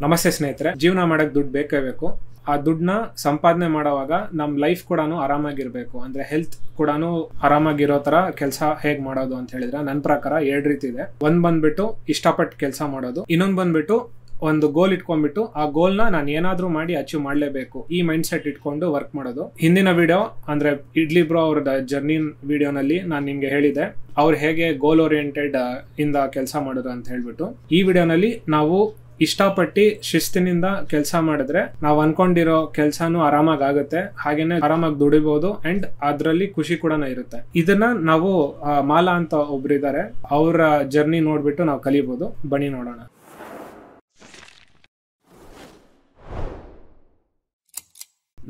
ನಮಸ್ತೆ ಸ್ನೇಹಿತರೆ, ಜೀವನ ಮಾಡಕ್ಕೆ ದುಡ್ಡು ಬೇಕೇ ಬೇಕು. ಆ ದುಡ್ಡನ್ನ ಸಂಪಾದನೆ ಮಾಡೋವಾಗ ನಮ್ಮ ಲೈಫ್ ಕೂಡ ಆರಾಮಾಗಿರ್ಬೇಕು. ಅಂದ್ರೆ ಹೆಲ್ತ್ ಕೂಡ ಆರಾಮಾಗಿರೋ ತರ ಕೆಲಸ ಹೇಗ್ ಮಾಡೋದು ಅಂತ ಹೇಳಿದ್ರೆ ನನ್ನ ಪ್ರಕಾರ 2 ರೀತಿ ಇದೆ. ಒಂದ್ ಬಂದ್ಬಿಟ್ಟು ಇಷ್ಟಪಟ್ಟು ಕೆಲಸ ಮಾಡೋದು, ಇನ್ನೊಂದು ಬಂದ್ಬಿಟ್ಟು ಒಂದು ಗೋಲ್ ಇಟ್ಕೊಂಡ್ಬಿಟ್ಟು ಆ ಗೋಲ್ ನಾನು ಏನಾದ್ರೂ ಮಾಡಿ ಅಚೀವ್ ಮಾಡ್ಲೇಬೇಕು ಈ ಮೈಂಡ್ ಸೆಟ್ ಇಟ್ಕೊಂಡು ವರ್ಕ್ ಮಾಡೋದು. ಹಿಂದಿನ ವಿಡಿಯೋ ಅಂದ್ರೆ ಇಡ್ಲಿ ಬ್ರೋ ಅವ್ರದ ಜರ್ನಿ ವಿಡಿಯೋನಲ್ಲಿ ನಾನು ನಿಮ್ಗೆ ಹೇಳಿದೆ ಅವ್ರು ಹೇಗೆ ಗೋಲ್ ಓರಿಯೆಂಟೆಡ್ ಇಂದ ಕೆಲಸ ಮಾಡೋದು ಅಂತ ಹೇಳ್ಬಿಟ್ಟು. ಈ ವಿಡಿಯೋನಲ್ಲಿ ನಾವು ಇಷ್ಟಪಟ್ಟು ಶಿಸ್ತಿನಿಂದ ಕೆಲಸ ಮಾಡಿದ್ರೆ ನಾವು ಅನ್ಕೊಂಡಿರೋ ಕೆಲ್ಸಾನು ಆರಾಮಾಗಿ ಆಗುತ್ತೆ, ಹಾಗೇನೆ ಆರಾಮಾಗಿ ದುಡಿಬಹುದು ಅಂಡ್ ಅದ್ರಲ್ಲಿ ಖುಷಿ ಕೂಡ ಇರುತ್ತೆ. ಇದನ್ನ ನಾವು ಮಾಲಾ ಅಂತ ಒಬ್ರು ಇದ್ದಾರೆ, ಅವರ ಜರ್ನಿ ನೋಡ್ಬಿಟ್ಟು ನಾವು ಕಲಿಬಹುದು. ಬನ್ನಿ ನೋಡೋಣ.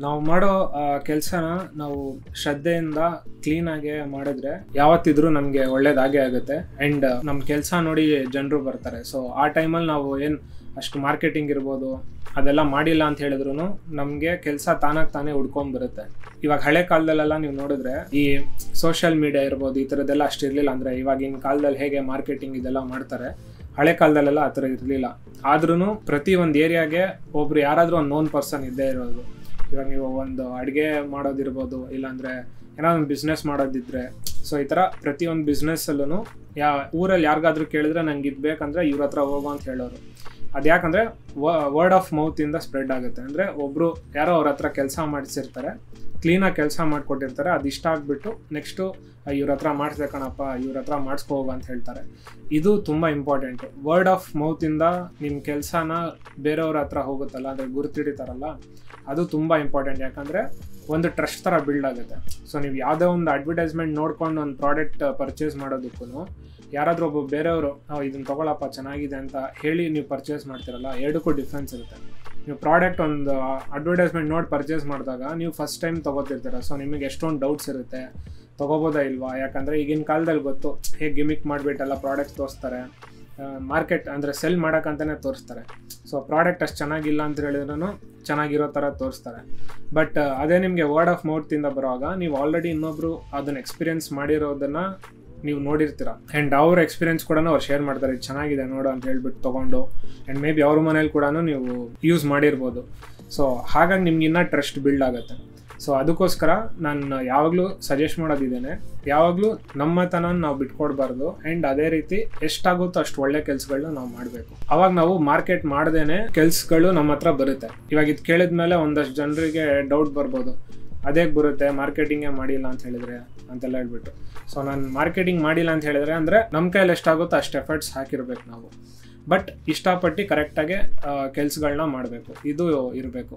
ನಾವು ಮಾಡೋ ಕೆಲಸನ ನಾವು ಶ್ರದ್ಧೆಯಿಂದ ಕ್ಲೀನ್ ಆಗಿ ಮಾಡಿದ್ರೆ ಯಾವತ್ತಿದ್ರೂ ನಮ್ಗೆ ಒಳ್ಳೇದಾಗೇ ಆಗುತ್ತೆ ಅಂಡ್ ನಮ್ ಕೆಲಸ ನೋಡಿ ಜನರು ಬರ್ತಾರೆ. ಸೊ ಆ ಟೈಮಲ್ಲಿ ನಾವು ಏನ್ ಅಷ್ಟು ಮಾರ್ಕೆಟಿಂಗ್ ಇರ್ಬೋದು ಅದೆಲ್ಲ ಮಾಡಿಲ್ಲ ಅಂತ ಹೇಳಿದ್ರು ನಮ್ಗೆ ಕೆಲಸ ತಾನೇ ಹುಡ್ಕೊಂಡ್ ಬರುತ್ತೆ. ಇವಾಗ ಹಳೆ ಕಾಲದಲ್ಲೆಲ್ಲ ನೀವು ನೋಡಿದ್ರೆ ಈ ಸೋಷಿಯಲ್ ಮೀಡಿಯಾ ಇರ್ಬೋದು ಈ ಥರದ್ದೆಲ್ಲ ಅಷ್ಟು ಇರ್ಲಿಲ್ಲ. ಅಂದ್ರೆ ಇವಾಗಿನ ಕಾಲದಲ್ಲಿ ಹೇಗೆ ಮಾರ್ಕೆಟಿಂಗ್ ಇದೆಲ್ಲ ಮಾಡ್ತಾರೆ, ಹಳೆ ಕಾಲದಲ್ಲೆಲ್ಲ ಆ ಥರ ಇರಲಿಲ್ಲ. ಆದ್ರೂ ಪ್ರತಿ ಒಂದು ಏರಿಯಾಗೆ ಒಬ್ರು ಯಾರಾದ್ರೂ ಒಂದು ನೋನ್ ಪರ್ಸನ್ ಇದ್ದೇ ಇರೋದು. ಇವಾಗ ನೀವು ಒಂದು ಅಡುಗೆ ಮಾಡೋದಿರ್ಬೋದು, ಇಲ್ಲಾಂದ್ರೆ ಏನಾದ್ರು ಒಂದು ಬಿಸ್ನೆಸ್ ಮಾಡೋದಿದ್ರೆ, ಸೊ ಈ ಥರ ಪ್ರತಿಯೊಂದು ಬಿಸ್ನೆಸ್ಸಲ್ಲೂ ಊರಲ್ಲಿ ಯಾರಿಗಾದ್ರೂ ಕೇಳಿದ್ರೆ ನಂಗೆ ಇದು ಬೇಕಂದ್ರೆ ಇವ್ರ ಹತ್ರ ಹೋಗೋ ಅಂತ ಹೇಳೋರು. ಅದು ಯಾಕಂದರೆ ವರ್ಡ್ ಆಫ್ ಮೌತಿಂದ ಸ್ಪ್ರೆಡ್ ಆಗುತ್ತೆ. ಅಂದರೆ ಒಬ್ಬರು ಯಾರೋ ಅವ್ರ ಹತ್ರ ಕೆಲಸ ಮಾಡಿಸಿರ್ತಾರೆ, ಕ್ಲೀನಾಗಿ ಕೆಲಸ ಮಾಡಿಕೊಟ್ಟಿರ್ತಾರೆ, ಅದು ಇಷ್ಟ ಆಗಿಬಿಟ್ಟು ನೆಕ್ಸ್ಟು ಇವ್ರ ಹತ್ರ ಮಾಡಿಸ್ಬೇಕಣಪ್ಪ, ಇವ್ರ ಹತ್ರ ಮಾಡಿಸ್ಕೋಗ ಅಂತ ಹೇಳ್ತಾರೆ. ಇದು ತುಂಬ ಇಂಪಾರ್ಟೆಂಟು. ವರ್ಡ್ ಆಫ್ ಮೌತಿಂದ ನಿಮ್ಮ ಕೆಲಸನ ಬೇರೆಯವ್ರ ಹತ್ರ ಹೋಗುತ್ತಲ್ಲ, ಅಂದರೆ ಗುರುತಿಡಿತಾರಲ್ಲ, ಅದು ತುಂಬ ಇಂಪಾರ್ಟೆಂಟ್. ಯಾಕಂದರೆ ಒಂದು ಟ್ರಸ್ಟ್ ಥರ ಬಿಲ್ಡ್ ಆಗುತ್ತೆ. ಸೊ ನೀವು ಯಾವುದೋ ಒಂದು ಅಡ್ವರ್ಟೈಸ್ಮೆಂಟ್ ನೋಡ್ಕೊಂಡು ಒಂದು ಪ್ರಾಡಕ್ಟ್ ಪರ್ಚೇಸ್ ಮಾಡೋದಕ್ಕೂ ಯಾರಾದರೂ ಒಬ್ಬ ಬೇರೆಯವರು ಇದನ್ನು ತೊಗೊಳಪ್ಪ ಚೆನ್ನಾಗಿದೆ ಅಂತ ಹೇಳಿ ನೀವು ಪರ್ಚೇಸ್ ಮಾಡ್ತಿರಲ್ಲ, ಎರಡಕ್ಕೂ ಡಿಫ್ರೆನ್ಸ್ ಇರುತ್ತೆ. ನೀವು ಪ್ರಾಡಕ್ಟ್ ಒಂದು ಅಡ್ವರ್ಟೈಸ್ಮೆಂಟ್ ನೋಡಿ ಪರ್ಚೇಸ್ ಮಾಡಿದಾಗ ನೀವು ಫಸ್ಟ್ ಟೈಮ್ ತೊಗೋತಿರ್ತೀರ. ಸೊ ನಿಮಗೆ ಎಷ್ಟೊಂದು ಡೌಟ್ಸ್ ಇರುತ್ತೆ, ತೊಗೋಬೋದಾ ಇಲ್ವಾ. ಯಾಕಂದರೆ ಈಗಿನ ಕಾಲದಲ್ಲಿ ಗೊತ್ತು ಹೇಗೆ ಗಿಮಿಕ್ ಮಾಡಿಬಿಟ್ಟೆಲ್ಲ ಪ್ರಾಡಕ್ಟ್ಸ್ ತೋರಿಸ್ತಾರೆ, ಮಾರ್ಕೆಟ್ ಅಂದರೆ ಸೆಲ್ ಮಾಡೋಕ್ಕಂತಲೇ ತೋರಿಸ್ತಾರೆ. ಸೊ ಪ್ರಾಡಕ್ಟ್ ಅಷ್ಟು ಚೆನ್ನಾಗಿಲ್ಲ ಅಂತ ಹೇಳಿದ್ರೂ ಚೆನ್ನಾಗಿರೋ ಥರ ತೋರಿಸ್ತಾರೆ. ಬಟ್ ಅದೇ ನಿಮಗೆ ವರ್ಡ್ ಆಫ್ ಮೌತಿಂದ ಬರುವಾಗ ನೀವು ಆಲ್ರೆಡಿ ಇನ್ನೊಬ್ರು ಅದನ್ನು ಎಕ್ಸ್ಪೀರಿಯನ್ಸ್ ಮಾಡಿರೋದನ್ನು ನೀವು ನೋಡಿರ್ತೀರ ಆ್ಯಂಡ್ ಅವ್ರ ಎಕ್ಸ್ಪೀರಿಯನ್ಸ್ ಕೂಡ ಅವ್ರು ಶೇರ್ ಮಾಡ್ತಾರೆ, ಇದು ಚೆನ್ನಾಗಿದೆ ನೋಡು ಅಂತ ಹೇಳ್ಬಿಟ್ಟು ತೊಗೊಂಡು. ಆ್ಯಂಡ್ ಮೇ ಬಿ ಅವ್ರ ಮನೇಲಿ ಕೂಡ ನೀವು ಯೂಸ್ ಮಾಡಿರ್ಬೋದು. ಸೊ ಹಾಗಾಗಿ ನಿಮ್ಗೆ ಇನ್ನೂ ಟ್ರಸ್ಟ್ ಬಿಲ್ಡ್ ಆಗುತ್ತೆ. ಸೊ ಅದಕ್ಕೋಸ್ಕರ ನಾನು ಯಾವಾಗಲೂ ಸಜೆಸ್ಟ್ ಮಾಡೋದಿದ್ದೇನೆ, ಯಾವಾಗಲೂ ನಮ್ಮತನ ನಾವು ಬಿಟ್ಕೊಡ್ಬಾರ್ದು ಆ್ಯಂಡ್ ಅದೇ ರೀತಿ ಎಷ್ಟಾಗುತ್ತೋ ಅಷ್ಟು ಒಳ್ಳೆ ಕೆಲಸಗಳನ್ನ ನಾವು ಮಾಡಬೇಕು. ಅವಾಗ ನಾವು ಮಾರ್ಕೆಟ್ ಮಾಡ್ದೇನೆ ಕೆಲಸಗಳು ನಮ್ಮ ಹತ್ರ ಬರುತ್ತೆ. ಇವಾಗ ಇದು ಕೇಳಿದ್ಮೇಲೆ ಒಂದಷ್ಟು ಜನರಿಗೆ ಡೌಟ್ ಬರ್ಬೋದು, ಅದೇ ಬರುತ್ತೆ ಮಾರ್ಕೆಟಿಂಗೇ ಮಾಡಿಲ್ಲ ಅಂತ ಹೇಳಿದ್ರೆ ಅಂತೆಲ್ಲ ಹೇಳ್ಬಿಟ್ಟು. ಸೊ ನಾನು ಮಾರ್ಕೆಟಿಂಗ್ ಮಾಡಿಲ್ಲ ಅಂತ ಹೇಳಿದ್ರೆ ಅಂದರೆ ನಮ್ಮ ಕೈಯಲ್ಲಿ ಎಷ್ಟಾಗುತ್ತೋ ಅಷ್ಟು ಎಫರ್ಟ್ಸ್ ಹಾಕಿರ್ಬೇಕು ನಾವು. ಬಟ್ ಇಷ್ಟಪಟ್ಟು ಕರೆಕ್ಟಾಗಿ ಕೆಲಸಗಳನ್ನ ಮಾಡಬೇಕು, ಇದು ಇರಬೇಕು.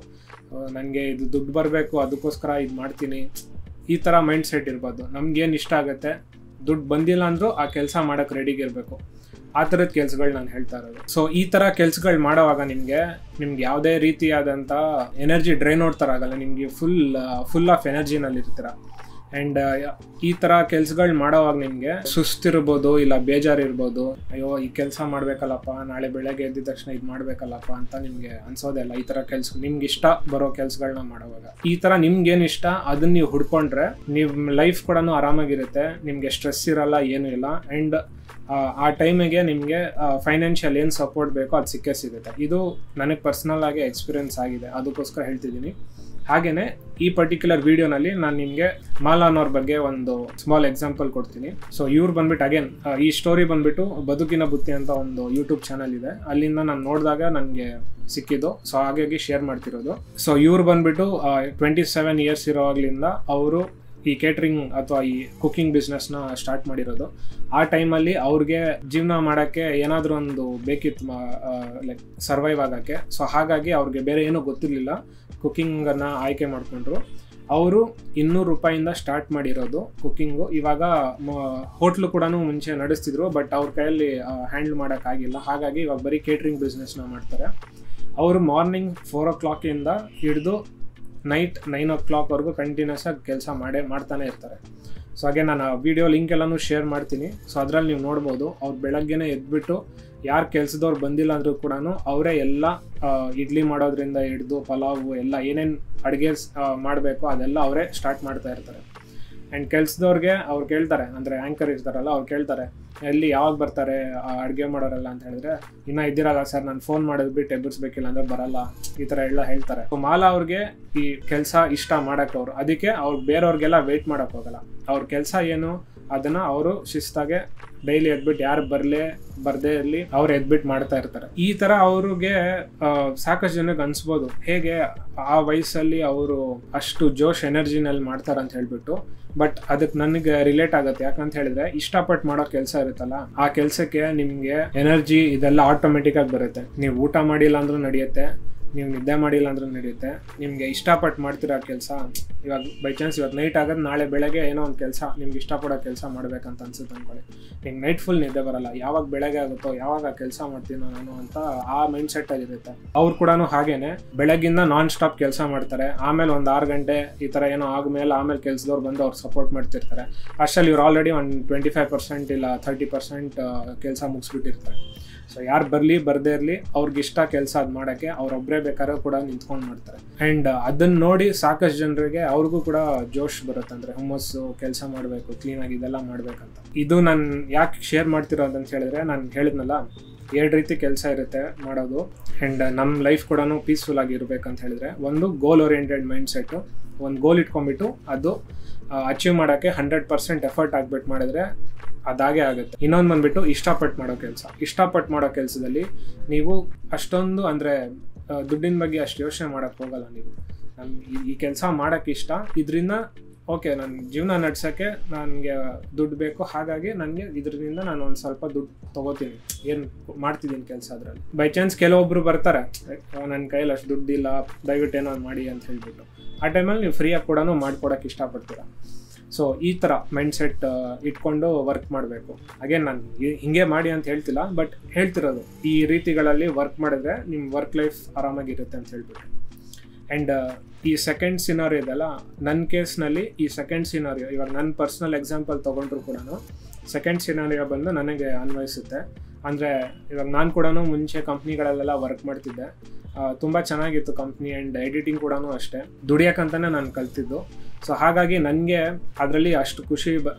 ನನಗೆ ಇದು ದುಡ್ಡು ಬರಬೇಕು ಅದಕ್ಕೋಸ್ಕರ ಇದು ಮಾಡ್ತೀನಿ ಈ ಥರ ಮೈಂಡ್ ಸೆಟ್ ಇರ್ಬೋದು. ನಮ್ಗೇನು ಇಷ್ಟ ಆಗುತ್ತೆ, ದುಡ್ಡು ಬಂದಿಲ್ಲ ಅಂದರೂ ಆ ಕೆಲಸ ಮಾಡೋಕ್ಕೆ ರೆಡಿಗಿರಬೇಕು. ಆ ಥರದ ಕೆಲಸಗಳು ನಾನು ಹೇಳ್ತಾ ಇರೋದು. ಸೊ ಈ ಥರ ಕೆಲಸಗಳು ಮಾಡೋವಾಗ ನಿಮಗೆ ಯಾವುದೇ ರೀತಿಯಾದಂಥ ಎನರ್ಜಿ ಡ್ರೈನ್ ಔಟ್ ಥರ ಆಗಲ್ಲ, ನಿಮಗೆ ಫುಲ್ ಆಫ್ ಎನರ್ಜಿನಲ್ಲಿ ಇರ್ತೀರ. ಆ್ಯಂಡ್ ಈ ಥರ ಕೆಲಸಗಳು ಮಾಡೋವಾಗ ನಿಮಗೆ ಸುಸ್ತಿರ್ಬೋದು, ಇಲ್ಲ ಬೇಜಾರಿರ್ಬೋದು, ಅಯ್ಯೋ ಈ ಕೆಲಸ ಮಾಡಬೇಕಲ್ಲಪ್ಪ, ನಾಳೆ ಬೆಳಗ್ಗೆ ಎದ್ದ ತಕ್ಷಣ ಇದು ಮಾಡಬೇಕಲ್ಲಪ್ಪ ಅಂತ ನಿಮಗೆ ಅನ್ಸೋದಲ್ಲ. ಈ ಥರ ಕೆಲಸ ನಿಮ್ಗೆ ಇಷ್ಟ ಬರೋ ಕೆಲಸಗಳನ್ನ ಮಾಡೋವಾಗ ಈ ಥರ ನಿಮ್ಗೇನು ಇಷ್ಟ ಅದನ್ನ ನೀವು ಹುಡ್ಕೊಂಡ್ರೆ ನಿಮ್ಮ ಲೈಫ್ ಕೂಡ ಆರಾಮಾಗಿರುತ್ತೆ, ನಿಮಗೆ ಸ್ಟ್ರೆಸ್ ಇರಲ್ಲ, ಏನೂ ಇಲ್ಲ. ಆ್ಯಂಡ್ ಆ ಟೈಮಿಗೆ ನಿಮಗೆ ಫೈನಾನ್ಷಿಯಲ್ ಏನು ಸಪೋರ್ಟ್ ಬೇಕೋ ಅದು ಸಿಕ್ಕೇ ಸಿಗುತ್ತೆ. ಇದು ನನಗೆ ಪರ್ಸ್ನಲ್ ಆಗಿ ಎಕ್ಸ್ಪೀರಿಯನ್ಸ್ ಆಗಿದೆ, ಅದಕ್ಕೋಸ್ಕರ ಹೇಳ್ತಿದ್ದೀನಿ. ಹಾಗೆಯೇ ಈ ಪರ್ಟಿಕ್ಯುಲರ್ ವಿಡಿಯೋನಲ್ಲಿ ನಾನು ನಿಮಗೆ ಮಾಲಾ ಅನ್ನೋರ ಬಗ್ಗೆ ಒಂದು ಸ್ಮಾಲ್ ಎಕ್ಸಾಂಪಲ್ ಕೊಡ್ತೀನಿ. ಸೊ ಇವ್ರು ಬಂದ್ಬಿಟ್ಟು ಅಗೇನ್ ಈ ಸ್ಟೋರಿ ಬಂದ್ಬಿಟ್ಟು ಬದುಕಿನ ಬುತ್ತಿ ಅಂತ ಒಂದು ಯೂಟ್ಯೂಬ್ ಚಾನಲ್ ಇದೆ, ಅಲ್ಲಿಂದ ನಾನು ನೋಡಿದಾಗ ನನಗೆ ಸಿಕ್ಕಿದ್ದು. ಸೊ ಹಾಗಾಗಿ ಶೇರ್ ಮಾಡ್ತಿರೋದು. ಸೊ ಇವ್ರು ಬಂದ್ಬಿಟ್ಟು 27 ಇಯರ್ಸ್ ಇರೋವಾಗ್ಲಿಂದ ಅವರು ಈ ಕೇಟ್ರಿಂಗ್ ಅಥವಾ ಈ ಕುಕಿಂಗ್ ಬಿಸ್ನೆಸ್ನ ಸ್ಟಾರ್ಟ್ ಮಾಡಿರೋದು. ಆ ಟೈಮಲ್ಲಿ ಅವ್ರಿಗೆ ಜೀವನ ಮಾಡೋಕ್ಕೆ ಏನಾದರೂ ಒಂದು ಬೇಕಿತ್ತು, ಲೈಕ್ ಸರ್ವೈವ್ ಆಗೋಕ್ಕೆ. ಸೊ ಹಾಗಾಗಿ ಅವ್ರಿಗೆ ಬೇರೆ ಏನೂ ಗೊತ್ತಿರಲಿಲ್ಲ, ಕುಕಿಂಗನ್ನು ಆಯ್ಕೆ ಮಾಡಿಕೊಂಡ್ರು. ಅವರು 200 ರೂಪಾಯಿಂದ ಸ್ಟಾರ್ಟ್ ಮಾಡಿರೋದು ಕುಕ್ಕಿಂಗು. ಇವಾಗ ಹೋಟ್ಲು ಕೂಡ ಮುಂಚೆ ನಡೆಸ್ತಿದ್ರು, ಬಟ್ ಅವ್ರ ಕೈಯಲ್ಲಿ ಹ್ಯಾಂಡಲ್ ಮಾಡೋಕ್ಕಾಗಿಲ್ಲ. ಹಾಗಾಗಿ ಇವಾಗ ಬರೀ ಕೇಟ್ರಿಂಗ್ ಬಿಸ್ನೆಸ್ನ ಮಾಡ್ತಾರೆ. ಅವರು ಮಾರ್ನಿಂಗ್ 4 o'clock ಹಿಡಿದು ನೈಟ್ 9 o'clock ಕಂಟಿನ್ಯೂಸ್ ಆಗಿ ಕೆಲಸ ಮಾಡ್ತಾನೆ ಇರ್ತಾರೆ. ಸೊ ಹಾಗೆ ನಾನು ವಿಡಿಯೋ ಲಿಂಕ್ ಎಲ್ಲನೂ ಶೇರ್ ಮಾಡ್ತೀನಿ. ಸೊ ಅದರಲ್ಲಿ ನೀವು ನೋಡ್ಬೋದು, ಅವ್ರು ಬೆಳಗ್ಗೆನೇ ಎದ್ಬಿಟ್ಟು ಯಾರು ಕೆಲಸದವ್ರು ಬಂದಿಲ್ಲ ಅಂದರೂ ಕೂಡ ಅವರೇ ಎಲ್ಲ ಇಡ್ಲಿ ಮಾಡೋದ್ರಿಂದ ಹಿಡಿದು ಪಲಾವು ಎಲ್ಲ ಏನೇನು ಅಡುಗೆ ಮಾಡಬೇಕು ಅದೆಲ್ಲ ಅವರೇ ಸ್ಟಾರ್ಟ್ ಮಾಡ್ತಾ ಇರ್ತಾರೆ. ಆ್ಯಂಡ್ ಕೆಲ್ಸದವ್ರಿಗೆ ಅವ್ರು ಕೇಳ್ತಾರೆ, ಅಂದರೆ ಆ್ಯಂಕರ್ ಇರ್ತಾರಲ್ಲ ಅವ್ರು ಕೇಳ್ತಾರೆ ಎಲ್ಲಿ ಯಾವಾಗ ಬರ್ತಾರೆ ಅಡುಗೆ ಮಾಡೋರಲ್ಲ ಅಂತ ಹೇಳಿದ್ರೆ, ಇನ್ನೂ ಇದ್ದಿರಲ್ಲ ಸರ್, ನಾನು ಫೋನ್ ಮಾಡಿದ್ಬಿಟ್ಟು ಎಬ್ಬರಿಸ್ಬೇಕಿಲ್ಲ ಅಂದರೆ ಬರಲ್ಲ, ಈ ಥರ ಎಲ್ಲ ಹೇಳ್ತಾರೆ. ಸೊ ಮಾಲಾ ಅವ್ರಿಗೆ ಈ ಕೆಲಸ ಇಷ್ಟ ಮಾಡೋಕ್ಕೆ ಅವರು, ಅದಕ್ಕೆ ಅವ್ರು ಬೇರೆಯವ್ರಿಗೆಲ್ಲ ವೆಯ್ಟ್ ಮಾಡೋಕ್ಕೆ ಹೋಗಲ್ಲ. ಅವ್ರ ಕೆಲಸ ಏನು ಅದನ್ನು ಅವರು ಶಿಸ್ತಾಗೆ ಡೈಲಿ ಎದ್ಬಿಟ್ಟು ಯಾರು ಬರದೇ ಇರಲಿ ಅವ್ರು ಎದ್ಬಿಟ್ಟು ಮಾಡ್ತಾ ಇರ್ತಾರೆ. ಈ ಥರ ಅವ್ರಿಗೆ ಸಾಕಷ್ಟು ಜನಕ್ಕೆ ಅನಿಸ್ಬೋದು ಹೇಗೆ ಆ ವಯಸ್ಸಲ್ಲಿ ಅವರು ಅಷ್ಟು ಜೋಶ್ ಎನರ್ಜಿನಲ್ಲಿ ಮಾಡ್ತಾರೆ ಅಂತ ಹೇಳ್ಬಿಟ್ಟು. ಬಟ್ ಅದಕ್ಕೆ ನನಗೆ ರಿಲೇಟ್ ಆಗುತ್ತೆ. ಯಾಕಂತ ಹೇಳಿದ್ರೆ ಇಷ್ಟಪಟ್ಟು ಮಾಡೋ ಕೆಲಸ ಇರುತ್ತಲ್ಲ, ಆ ಕೆಲಸಕ್ಕೆ ನಿಮಗೆ ಎನರ್ಜಿ ಇದೆಲ್ಲ ಆಟೋಮೆಟಿಕ್ಕಾಗಿ ಬರುತ್ತೆ. ನೀವು ಊಟ ಮಾಡಿಲ್ಲ ಅಂದ್ರೂ ನಡೆಯುತ್ತೆ, ನೀವು ನಿದ್ದೆ ಮಾಡಿಲ್ಲ ಅಂದ್ರೂ ನಡೆಯುತ್ತೆ. ನಿಮಗೆ ಇಷ್ಟಪಟ್ಟು ಮಾಡ್ತಿರೋ ಕೆಲಸ, ಇವಾಗ ಬೈ ಚಾನ್ಸ್ ಇವತ್ತು ನೈಟ್ ಆಗೋದು ನಾಳೆ ಬೆಳಗ್ಗೆ ಏನೋ ಒಂದು ಕೆಲಸ ನಿಮ್ಗೆ ಇಷ್ಟಪಡೋ ಕೆಲಸ ಮಾಡ್ಬೇಕಂತ ಅನ್ಸುತ್ತೆ ಅಂದ್ಕೊಳ್ಳಿ, ನಿಮ್ಗೆ ನೈಟ್ ಫುಲ್ ನಿದ್ದೆ ಬರಲ್ಲ. ಯಾವಾಗ ಬೆಳಗ್ಗೆ ಆಗುತ್ತೋ ಯಾವಾಗ ಕೆಲಸ ಮಾಡ್ತೀನೋ ನಾನು ಅಂತ ಆ ಮೈಂಡ್ ಸೆಟ್ ಆಗಿರುತ್ತೆ. ಅವ್ರು ಕೂಡ ಹಾಗೇನೆ ಬೆಳಗ್ಗಿಂದ ನಾನ್ ಸ್ಟಾಪ್ ಕೆಲಸ ಮಾಡ್ತಾರೆ. ಆಮೇಲೆ ಒಂದು 6 ಗಂಟೆ ಈ ಥರ ಏನೋ ಆದ್ಮೇಲೆ ಆಮೇಲೆ ಕೆಲಸದವ್ರು ಬಂದು ಅವ್ರು ಸಪೋರ್ಟ್ ಮಾಡ್ತಿರ್ತಾರೆ. ಅಷ್ಟರಲ್ಲಿ ಇವ್ರು ಆಲ್ರೆಡಿ ಒಂದು 25% ಇಲ್ಲ 30% ಕೆಲಸ ಮುಗಿಸ್ಬಿಟ್ಟಿರ್ತಾರೆ. ಸೊ ಯಾರು ಬರದೇ ಇರಲಿ ಅವ್ರಿಗಿಷ್ಟ ಕೆಲಸ ಅದು ಮಾಡೋಕ್ಕೆ ಅವ್ರೊಬ್ಬರೇ ಬೇಕಾದ್ರೂ ಕೂಡ ನಿಂತ್ಕೊಂಡು ಮಾಡ್ತಾರೆ. ಆ್ಯಂಡ್ ಅದನ್ನು ನೋಡಿ ಸಾಕಷ್ಟು ಜನರಿಗೆ ಅವ್ರಿಗೂ ಕೂಡ ಜೋಶ್ ಬರುತ್ತೆ, ಅಂದರೆ ಹುಮ್ಮಸ್ಸು, ಕೆಲಸ ಮಾಡಬೇಕು, ಕ್ಲೀನಾಗಿ ಇದೆಲ್ಲ ಮಾಡಬೇಕಂತ. ಇದು ನಾನು ಯಾಕೆ ಶೇರ್ ಮಾಡ್ತಿರೋದು ಅಂತ ಹೇಳಿದ್ರೆ, ನಾನು ಹೇಳಿದ್ನಲ್ಲ 2 ರೀತಿ ಕೆಲಸ ಇರುತ್ತೆ ಮಾಡೋದು. ಆ್ಯಂಡ್ ನಮ್ಮ ಲೈಫ್ ಕೂಡ ಪೀಸ್ಫುಲ್ ಆಗಿ ಇರಬೇಕಂತ ಹೇಳಿದ್ರೆ, ಒಂದು ಗೋಲ್ ಓರಿಯೆಂಟೆಡ್ ಮೈಂಡ್ ಸೆಟ್ಟು, ಒಂದು ಗೋಲ್ ಇಟ್ಕೊಂಡ್ಬಿಟ್ಟು ಅದು ಅಚೀವ್ ಮಾಡೋಕ್ಕೆ 100% ಎಫರ್ಟ್ ಆಗ್ಬಿಟ್ಟು ಮಾಡಿದ್ರೆ ಅದಾಗೆ ಆಗುತ್ತೆ. ಇನ್ನೊಂದು ಬಂದ್ಬಿಟ್ಟು ಇಷ್ಟಪಟ್ಟು ಮಾಡೋ ಕೆಲಸದಲ್ಲಿ ನೀವು ಅಷ್ಟೊಂದು ಅಂದರೆ ದುಡ್ಡಿನ ಬಗ್ಗೆ ಅಷ್ಟು ಯೋಚನೆ ಮಾಡೋಕ್ಕೆ ಹೋಗಲ್ಲ. ನೀವು ಈ ಕೆಲಸ ಮಾಡೋಕ್ಕೆ ಇಷ್ಟ, ಇದರಿಂದ ಓಕೆ ನನ್ನ ಜೀವನ ನಡೆಸೋಕ್ಕೆ ನನಗೆ ದುಡ್ಡು ಬೇಕು, ಹಾಗಾಗಿ ನನಗೆ ಇದರಿಂದ ನಾನು ಒಂದು ಸ್ವಲ್ಪ ದುಡ್ಡು ತೊಗೋತೀನಿ, ಏನು ಮಾಡ್ತಿದ್ದೀನಿ ಕೆಲಸ ಅದರಲ್ಲಿ. ಬೈ ಚಾನ್ಸ್ ಕೆಲವೊಬ್ಬರು ಬರ್ತಾರೆ, ನನ್ನ ಕೈಯಲ್ಲಿ ಅಷ್ಟು ದುಡ್ಡಿಲ್ಲ, ದಯವಿಟ್ಟು ಏನೋ ಮಾಡಿ ಅಂತ ಹೇಳ್ಬಿಟ್ಟು, ಆ ಟೈಮಲ್ಲಿ ನೀವು ಫ್ರೀಯಾಗಿ ಕೂಡ ಮಾಡ್ಕೊಡೋಕ್ಕೆ ಇಷ್ಟಪಡ್ತೀರಾ. ಸೊ ಈ ಥರ ಮೈಂಡ್ ಸೆಟ್ ಇಟ್ಕೊಂಡು ವರ್ಕ್ ಮಾಡಬೇಕು. ಅಗೇನ್ ನಾನು ಹಿಂಗೆ ಮಾಡಿ ಅಂತ ಹೇಳ್ತಿಲ್ಲ, ಬಟ್ ಹೇಳ್ತಿರೋದು ಈ ರೀತಿಗಳಲ್ಲಿ ವರ್ಕ್ ಮಾಡಿದ್ರೆ ನಿಮ್ಮ ವರ್ಕ್ ಲೈಫ್ ಆರಾಮಾಗಿರುತ್ತೆ ಅಂತ ಹೇಳ್ಬಿಟ್ಟು. ಆ್ಯಂಡ್ ಈ ಸೆಕೆಂಡ್ ಸಿನಾರಿಯೋ ಇದೆಲ್ಲ, ನನ್ನ ಕೇಸ್ನಲ್ಲಿ ಈ ಸೆಕೆಂಡ್ ಸಿನಾರಿಯೋ, ಇವಾಗ ನನ್ನ ಪರ್ಸ್ನಲ್ ಎಕ್ಸಾಂಪಲ್ ತೊಗೊಂಡ್ರು ಕೂಡ ಸೆಕೆಂಡ್ ಸಿನಾರಿಯೋ ಬಂದು ನನಗೆ ಅನ್ವಯಿಸುತ್ತೆ. ಅಂದರೆ ಇವಾಗ ನಾನು ಕೂಡ ಮುಂಚೆ ಕಂಪ್ನಿಗಳಲ್ಲೆಲ್ಲ ವರ್ಕ್ ಮಾಡ್ತಿದ್ದೆ, ತುಂಬ ಚೆನ್ನಾಗಿತ್ತು ಕಂಪ್ನಿ. ಆ್ಯಂಡ್ ಎಡಿಟಿಂಗ್ ಕೂಡ ಅಷ್ಟೇ ದುಡಿಯೋಕ್ಕಂತಲೇ ನಾನು ಕಲ್ತಿದ್ದು. ಸೊ ಹಾಗಾಗಿ ನನಗೆ ಅದರಲ್ಲಿ ಅಷ್ಟು ಖುಷಿ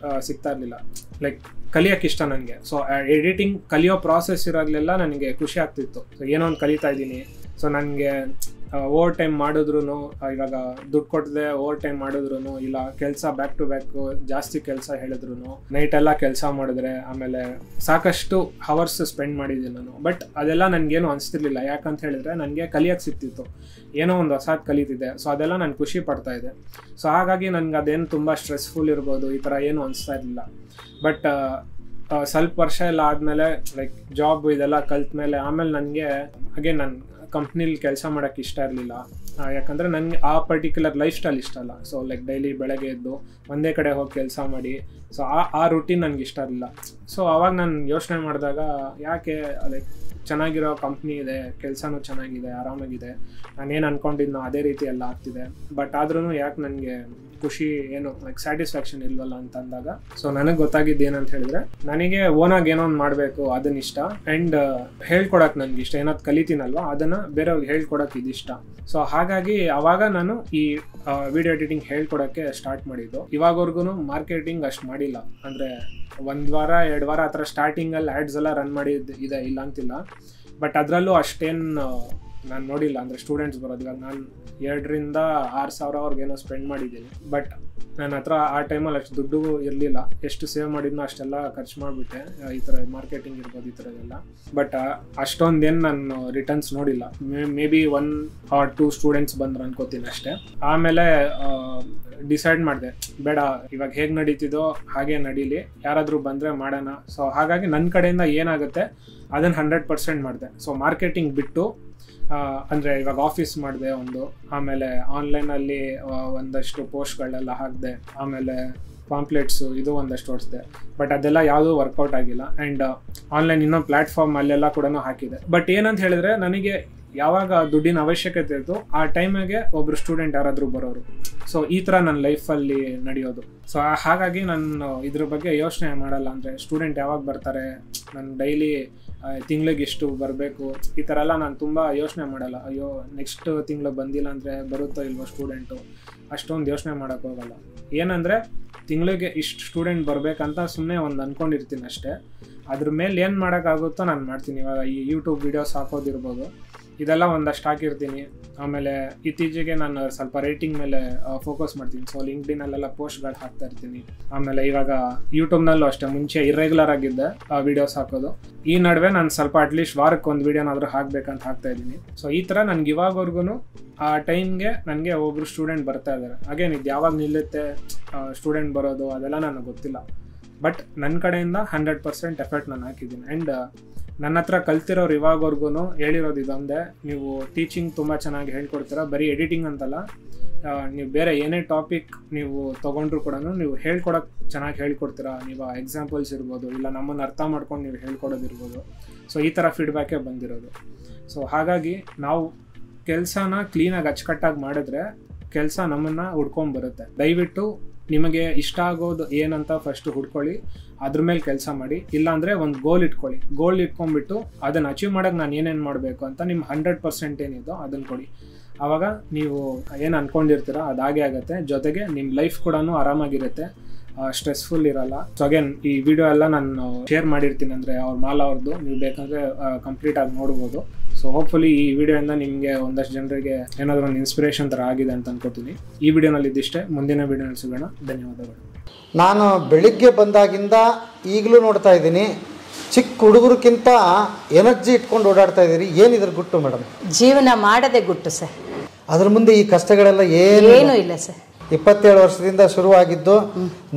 ಸಿಗ್ತಾ ಇರಲಿಲ್ಲ. ಲೈಕ್ ಕಲಿಯೋಕ್ಕೆ ಇಷ್ಟ ನನಗೆ. ಸೊ ಎಡಿಟಿಂಗ್ ಕಲಿಯೋ ಪ್ರಾಸೆಸ್ ಇರೋಗ್ಲೆಲ್ಲ ನನಗೆ ಖುಷಿ ಆಗ್ತಿತ್ತು. ಸೊ ಏನೋ ಒಂದು ಕಲಿತಾ ಇದ್ದೀನಿ. ಸೊ ನನಗೆ ಓವರ್ ಟೈಮ್ ಮಾಡಿದ್ರು, ಇವಾಗ ದುಡ್ಡು ಕೊಟ್ಟದೆ ಓವರ್ ಟೈಮ್ ಮಾಡಿದ್ರು, ಇಲ್ಲ ಕೆಲಸ ಬ್ಯಾಕ್ ಟು ಬ್ಯಾಕ್ ಜಾಸ್ತಿ ಕೆಲಸ ಹೇಳಿದ್ರು, ನೈಟೆಲ್ಲ ಕೆಲಸ ಮಾಡಿದ್ರೆ, ಆಮೇಲೆ ಸಾಕಷ್ಟು ಹವರ್ಸ್ ಸ್ಪೆಂಡ್ ಮಾಡಿದ್ದೀನಿ ನಾನು. ಬಟ್ ಅದೆಲ್ಲ ನನಗೇನು ಅನಿಸ್ತಿರ್ಲಿಲ್ಲ. ಯಾಕಂತ ಹೇಳಿದ್ರೆ ನನಗೆ ಕಲಿಯೋಕ್ಕೆ ಸಿಗ್ತಿತ್ತು, ಏನೋ ಒಂದು ಹೊಸದು ಕಲಿತಿದ್ದೆ. ಸೊ ಅದೆಲ್ಲ ನಾನು ಖುಷಿ ಪಡ್ತಾ ಇದ್ದೆ. ಸೊ ಹಾಗಾಗಿ ನನಗೆ ಅದೇನು ತುಂಬ ಸ್ಟ್ರೆಸ್ಫುಲ್ ಇರ್ಬೋದು, ಈ ಥರ ಏನು ಅನಿಸ್ತಾ ಇರಲಿಲ್ಲ. ಬಟ್ ಸ್ವಲ್ಪ ವರ್ಷ ಎಲ್ಲ ಆದಮೇಲೆ ಲೈಕ್ ಜಾಬ್ ಇದೆಲ್ಲ ಕಲ್ತ ಮೇಲೆ ಆಮೇಲೆ ನನಗೆ ಹಾಗೆ ನನ್ನ ಕಂಪ್ನಿಲಿ ಕೆಲಸ ಮಾಡೋಕ್ಕೆ ಇಷ್ಟ ಇರಲಿಲ್ಲ. ಯಾಕಂದರೆ ನನಗೆ ಆ ಪರ್ಟಿಕ್ಯುಲರ್ ಲೈಫ್ ಸ್ಟೈಲ್ ಇಷ್ಟ ಅಲ್ಲ. ಸೊ ಲೈಕ್ ಡೈಲಿ ಬೆಳಗ್ಗೆ ಎದ್ದು ಒಂದೇ ಕಡೆ ಹೋಗಿ ಕೆಲಸ ಮಾಡಿ, ಸೊ ಆ ರೂಟೀನ್ ನನಗೆ ಇಷ್ಟ ಇರಲಿಲ್ಲ. ಸೊ ಆವಾಗ ನಾನು ಯೋಚನೆ ಮಾಡಿದಾಗ, ಯಾಕೆ ಲೈಕ್ ಚೆನ್ನಾಗಿರೋ ಕಂಪ್ನಿ ಇದೆ, ಕೆಲಸನೂ ಚೆನ್ನಾಗಿದೆ, ಆರಾಮಾಗಿದೆ, ನಾನೇನು ಅಂದ್ಕೊಂಡಿದ್ನೋ ಅದೇ ರೀತಿ ಎಲ್ಲ ಆಗ್ತಿದೆ, ಬಟ್ ಆದ್ರೂ ಯಾಕೆ ನನಗೆ ಖುಷಿ ಏನು ಲೈಕ್ ಸ್ಯಾಟಿಸ್ಫ್ಯಾಕ್ಷನ್ ಇಲ್ವಲ್ಲ ಅಂತ ಅಂದಾಗ, ಸೊ ನನಗೆ ಗೊತ್ತಾಗಿದ್ದು ಏನಂತ ಹೇಳಿದ್ರೆ, ನನಗೆ ಓನಾಗಿ ಏನೋ ಒಂದು ಮಾಡಬೇಕು ಅದನ್ನ ಇಷ್ಟ. ಆ್ಯಂಡ್ ಹೇಳ್ಕೊಡಕ್ಕೆ ನನಗೆ ಇಷ್ಟ, ಏನಾದ್ರು ಕಲಿತೀನಲ್ವ ಅದನ್ನು ಬೇರೆಯವ್ರಿಗೆ ಹೇಳ್ಕೊಡಕ್ಕೆ ಇದಿಷ್ಟ. ಸೊ ಹಾಗಾಗಿ ಅವಾಗ ನಾನು ಈ ವಿಡಿಯೋ ಎಡಿಟಿಂಗ್ ಹೇಳ್ಕೊಡೋಕ್ಕೆ ಸ್ಟಾರ್ಟ್ ಮಾಡಿದ್ದು. ಇವಾಗವರೆಗೂ ಮಾರ್ಕೆಟಿಂಗ್ ಅಷ್ಟು ಮಾಡಿಲ್ಲ, ಅಂದರೆ 1 ವಾರ 2 ವಾರ ಆ ಥರ ಸ್ಟಾರ್ಟಿಂಗಲ್ಲಿ ಆ್ಯಡ್ಸ್ ಎಲ್ಲ ರನ್ ಮಾಡಿದ್ದು ಇದೆ, ಇಲ್ಲ ಅಂತಿಲ್ಲ. ಬಟ್ ಅದರಲ್ಲೂ ಅಷ್ಟೇನು ನಾನು ನೋಡಿಲ್ಲ. ಅಂದರೆ ಸ್ಟೂಡೆಂಟ್ಸ್ ಬರೋದು, ಇವಾಗ ನಾನು 2,000-6,000 ಏನೋ ಸ್ಪೆಂಡ್ ಮಾಡಿದ್ದೀನಿ. ಬಟ್ ನನ್ನ ಹತ್ರ ಆ ಟೈಮಲ್ಲಿ ಅಷ್ಟು ದುಡ್ಡು ಇರಲಿಲ್ಲ. ಎಷ್ಟು ಸೇವ್ ಮಾಡಿದ್ನೋ ಅಷ್ಟೆಲ್ಲ ಖರ್ಚು ಮಾಡಿಬಿಟ್ಟೆ, ಈ ಥರ ಮಾರ್ಕೆಟಿಂಗ್ ಇರ್ಬೋದು ಈ ಥರದ್ದೆಲ್ಲ. ಬಟ್ ಅಷ್ಟೊಂದೇನು ನಾನು ರಿಟರ್ನ್ಸ್ ನೋಡಿಲ್ಲ. ಮೇ ಬಿ 1 or 2 ಸ್ಟೂಡೆಂಟ್ಸ್ ಬಂದ್ರು ಅನ್ಕೋತೀನಿ ಅಷ್ಟೇ. ಆಮೇಲೆ ಡಿಸೈಡ್ ಮಾಡಿದೆ, ಬೇಡ ಇವಾಗ ಹೇಗೆ ನಡೀತಿದೋ ಹಾಗೆ ನಡೀಲಿ, ಯಾರಾದರೂ ಬಂದರೆ ಮಾಡೋಣ. ಸೊ ಹಾಗಾಗಿ ನನ್ನ ಕಡೆಯಿಂದ ಏನಾಗುತ್ತೆ ಅದನ್ನು 100% ಮಾಡಿದೆ. ಸೊ ಮಾರ್ಕೆಟಿಂಗ್ ಬಿಟ್ಟು ಅಂದರೆ ಇವಾಗ ಆಫೀಸ್ ಮಾಡಿದೆ ಒಂದು, ಆಮೇಲೆ ಆನ್ಲೈನಲ್ಲಿ ಒಂದಷ್ಟು ಪೋಸ್ಟ್ಗಳೆಲ್ಲ ಹಾಕಿದೆ, ಆಮೇಲೆ ಪಾಂಪ್ಲೆಟ್ಸು ಇದು ಒಂದಷ್ಟು ಓಡಿಸಿದೆ. ಬಟ್ ಅದೆಲ್ಲ ಯಾವುದೂ ವರ್ಕೌಟ್ ಆಗಿಲ್ಲ. ಆ್ಯಂಡ್ ಆನ್ಲೈನ್ ಇನ್ನೊಂದು ಪ್ಲ್ಯಾಟ್ಫಾರ್ಮ್ ಅಲ್ಲೆಲ್ಲ ಕೂಡ ಹಾಕಿದೆ. ಬಟ್ ಏನಂತ ಹೇಳಿದ್ರೆ, ನನಗೆ ಯಾವಾಗ ದುಡ್ಡಿನ ಅವಶ್ಯಕತೆ ಇತ್ತು ಆ ಟೈಮಿಗೆ ಒಬ್ಬರು ಸ್ಟೂಡೆಂಟ್ ಯಾರಾದರೂ ಬರೋರು. ಸೊ ಈ ಥರ ನನ್ನ ಲೈಫಲ್ಲಿ ನಡೆಯೋದು. ಸೊ ಹಾಗಾಗಿ ನಾನು ಇದ್ರ ಬಗ್ಗೆ ಯೋಚನೆ ಮಾಡಲ್ಲ. ಅಂದರೆ ಸ್ಟೂಡೆಂಟ್ ಯಾವಾಗ ಬರ್ತಾರೆ, ನಾನು ಡೈಲಿ ತಿಂಗಳಿಗೆ ಇಷ್ಟು ಬರಬೇಕು, ಈ ಥರ ಎಲ್ಲ ನಾನು ತುಂಬ ಯೋಚನೆ ಮಾಡಲ್ಲ. ಅಯ್ಯೋ ನೆಕ್ಸ್ಟ್ ತಿಂಗಳು ಬಂದಿಲ್ಲ ಅಂದರೆ ಬರುತ್ತೋ ಇಲ್ವೋ ಸ್ಟೂಡೆಂಟು, ಅಷ್ಟೊಂದು ಯೋಚನೆ ಮಾಡೋಕ್ಕೆ ಹೋಗಲ್ಲ. ಏನಂದರೆ ತಿಂಗಳಿಗೆ ಇಷ್ಟು ಸ್ಟೂಡೆಂಟ್ ಬರಬೇಕಂತ ಸುಮ್ಮನೆ ಒಂದು ಅಂದ್ಕೊಂಡಿರ್ತೀನಿ ಅಷ್ಟೇ. ಅದ್ರ ಮೇಲೆ ಏನು ಮಾಡೋಕ್ಕಾಗುತ್ತೋ ನಾನು ಮಾಡ್ತೀನಿ. ಇವಾಗ ಈ ಯೂಟ್ಯೂಬ್ ವೀಡಿಯೋಸ್ ಹಾಕೋದಿರ್ಬೋದು, ಇದೆಲ್ಲ ಒಂದಷ್ಟು ಹಾಕಿರ್ತೀನಿ. ಆಮೇಲೆ ಇತ್ತೀಚೆಗೆ ನಾನು ಸ್ವಲ್ಪ ರೇಟಿಂಗ್ ಮೇಲೆ ಫೋಕಸ್ ಮಾಡ್ತೀನಿ. ಸೊ ಲಿಂಕ್ಡ್ಇನಲ್ಲೆಲ್ಲ ಪೋಸ್ಟ್ಗಳು ಹಾಕ್ತಾ ಇರ್ತೀನಿ. ಆಮೇಲೆ ಇವಾಗ ಯೂಟ್ಯೂಬ್ನಲ್ಲೂ ಅಷ್ಟೇ, ಮುಂಚೆ ಇರ್ರೆಗ್ಯುಲರ್ ಆಗಿದ್ದೆ ವೀಡಿಯೋಸ್ ಹಾಕೋದು. ಈ ನಡುವೆ ನಾನು ಸ್ವಲ್ಪ ಅಟ್ಲೀಸ್ಟ್ ವಾರಕ್ಕೆ ಒಂದು ವೀಡಿಯೋನಾದರೂ ಹಾಕ್ಬೇಕಂತ ಹಾಕ್ತಾ ಇದ್ದೀನಿ. ಸೊ ಈ ಥರ ನನಗೆ ಇವಾಗವರೆಗೂ ಆ ಟೈಮ್ಗೆ ನನಗೆ ಒಬ್ಬರು ಸ್ಟೂಡೆಂಟ್ ಬರ್ತಾ ಇದ್ದಾರೆ. ಹಾಗೇನು ಇದು ಯಾವಾಗ ನಿಲ್ಲುತ್ತೆ ಸ್ಟೂಡೆಂಟ್ ಬರೋದು ಅದೆಲ್ಲ ನನಗೆ ಗೊತ್ತಿಲ್ಲ. ಬಟ್ ನನ್ನ ಕಡೆಯಿಂದ 100% ಎಫರ್ಟ್ ನಾನು ಹಾಕಿದ್ದೀನಿ. ಆ್ಯಂಡ್ ನನ್ನ ಹತ್ರ ಕಲ್ತಿರೋರು ಇವಾಗವರೆಗೂ ಹೇಳಿರೋದು ಇದೊಂದೇ, ನೀವು ಟೀಚಿಂಗ್ ತುಂಬ ಚೆನ್ನಾಗಿ ಹೇಳ್ಕೊಡ್ತೀರಾ. ಬರೀ ಎಡಿಟಿಂಗ್ ಅಂತಲ್ಲ, ನೀವು ಬೇರೆ ಏನೇ ಟಾಪಿಕ್ ನೀವು ತೊಗೊಂಡ್ರು ಕೂಡ ನೀವು ಹೇಳ್ಕೊಡೋಕ್ಕೆ ಚೆನ್ನಾಗಿ ಹೇಳ್ಕೊಡ್ತೀರಾ. ನೀವು ಎಕ್ಸಾಂಪಲ್ಸ್ ಇರ್ಬೋದು, ಇಲ್ಲ ನಮ್ಮನ್ನು ಅರ್ಥ ಮಾಡ್ಕೊಂಡು ನೀವು ಹೇಳ್ಕೊಡೋದಿರ್ಬೋದು. ಸೊ ಈ ಥರ ಫೀಡ್ಬ್ಯಾಕೇ ಬಂದಿರೋದು. ಸೊ ಹಾಗಾಗಿ ನಾವು ಕೆಲಸನ ಕ್ಲೀನಾಗಿ ಅಚ್ಚುಕಟ್ಟಾಗಿ ಮಾಡಿದ್ರೆ ಕೆಲಸ ನಮ್ಮನ್ನು ಹುಡ್ಕೊಂಬರುತ್ತೆ. ದಯವಿಟ್ಟು ನಿಮಗೆ ಇಷ್ಟ ಆಗೋದು ಏನಂತ ಫಸ್ಟು ಹುಡ್ಕೊಳ್ಳಿ, ಅದ್ರ ಮೇಲೆ ಕೆಲಸ ಮಾಡಿ. ಇಲ್ಲಾಂದರೆ ಒಂದು ಗೋಲ್ ಇಟ್ಕೊಳ್ಳಿ. ಗೋಲ್ ಇಟ್ಕೊಂಡ್ಬಿಟ್ಟು ಅದನ್ನು ಅಚೀವ್ ಮಾಡೋಕ್ಕೆ ನಾನು ಏನೇನು ಮಾಡಬೇಕು ಅಂತ ನಿಮ್ಮ 100% ಏನಿದೋ ಅದನ್ನು ಕೊಡಿ. ಆವಾಗ ನೀವು ಏನು ಅಂದ್ಕೊಂಡಿರ್ತೀರ ಅದಾಗೆ ಆಗುತ್ತೆ. ಜೊತೆಗೆ ನಿಮ್ಮ ಲೈಫ್ ಕೂಡ ಆರಾಮಾಗಿರುತ್ತೆ, ಸ್ಟ್ರೆಸ್ಫುಲ್ ಇರಲ್ಲ. ಸೊ ಅಗೇನ್ ಈ ವಿಡಿಯೋ ಎಲ್ಲ ನಾನು ಶೇರ್ ಮಾಡಿರ್ತೀನಿ, ಅಂದರೆ ಅವ್ರ ಮಾಲಾ ಅವ್ರದ್ದು, ನೀವು ಬೇಕಂದರೆ ಕಂಪ್ಲೀಟಾಗಿ ನೋಡ್ಬೋದು. ಸೊ ಹೋಪ್ಫುಲಿ ಈ ವಿಡಿಯೋಯಿಂದ ನಿಮಗೆ ಒಂದಷ್ಟು ಜನರಿಗೆ ಏನಾದರೂ ಒಂದು ಇನ್ಸ್ಪಿರೇಷನ್ ಥರ ಆಗಿದೆ ಅಂತ ಅನ್ಕೋತೀನಿ. ಈ ವಿಡಿಯೋನಲ್ಲಿ ಇದಿಷ್ಟೇ, ಮುಂದಿನ ವಿಡಿಯೋನಲ್ಲಿ ಸಿಗೋಣ. ಧನ್ಯವಾದಗಳು. ನಾನು ಬೆಳಿಗ್ಗೆ ಬಂದಾಗಿಂದ ಈಗಲೂ ನೋಡ್ತಾ ಇದ್ದೀನಿ, ಚಿಕ್ಕ ಹುಡುಗರಿಗಿಂತ ಎನರ್ಜಿ ಇಟ್ಕೊಂಡು ಓಡಾಡ್ತಾ ಇದ್ದೀರಿ. ಏನಿದ್ರ ಗುಟ್ಟು ಮೇಡಮ್? ಜೀವನ ಮಾಡದೆ ಗುಟ್ಟು ಸರ್. ಅದ್ರ ಮುಂದೆ ಈ ಕಷ್ಟಗಳೆಲ್ಲ ಏನೂ ಇಲ್ಲ ಸರ್. 27 ವರ್ಷದಿಂದ ಶುರುವಾಗಿದ್ದು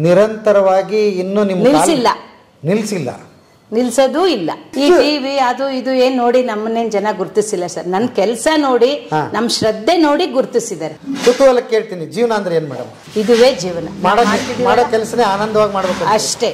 ನಿರಂತರವಾಗಿ ಇನ್ನೂ ನಿಮ್ಮ ನಿಲ್ಸಿಲ್ಲ, ನಿಲ್ಸೋದೂ ಇಲ್ಲ. ಈ ಟಿವಿ ಅದು ಇದು ಏನ್ ನೋಡಿ ನಮ್ಮನ್ನೇನ್ ಜನ ಗುರ್ತಿಸಿಲ್ಲ ಸರ್. ನನ್ನ ಕೆಲಸ ನೋಡಿ, ನಮ್ಮ ಶ್ರದ್ಧೆ ನೋಡಿ ಗುರ್ತಿಸಿದ್ದಾರೆ. ಕುತೂಹಲ ಕೇಳ್ತೀನಿ, ಜೀವನ ಅಂದ್ರೆ ಏನ್ ಮೇಡಮ್? ಇದುವೇ ಜೀವನ. ಮಾಡೋ ಕೆಲಸನೇ ಆನಂದವಾಗಿ ಮಾಡ್ಬೇಕು ಅಷ್ಟೇ.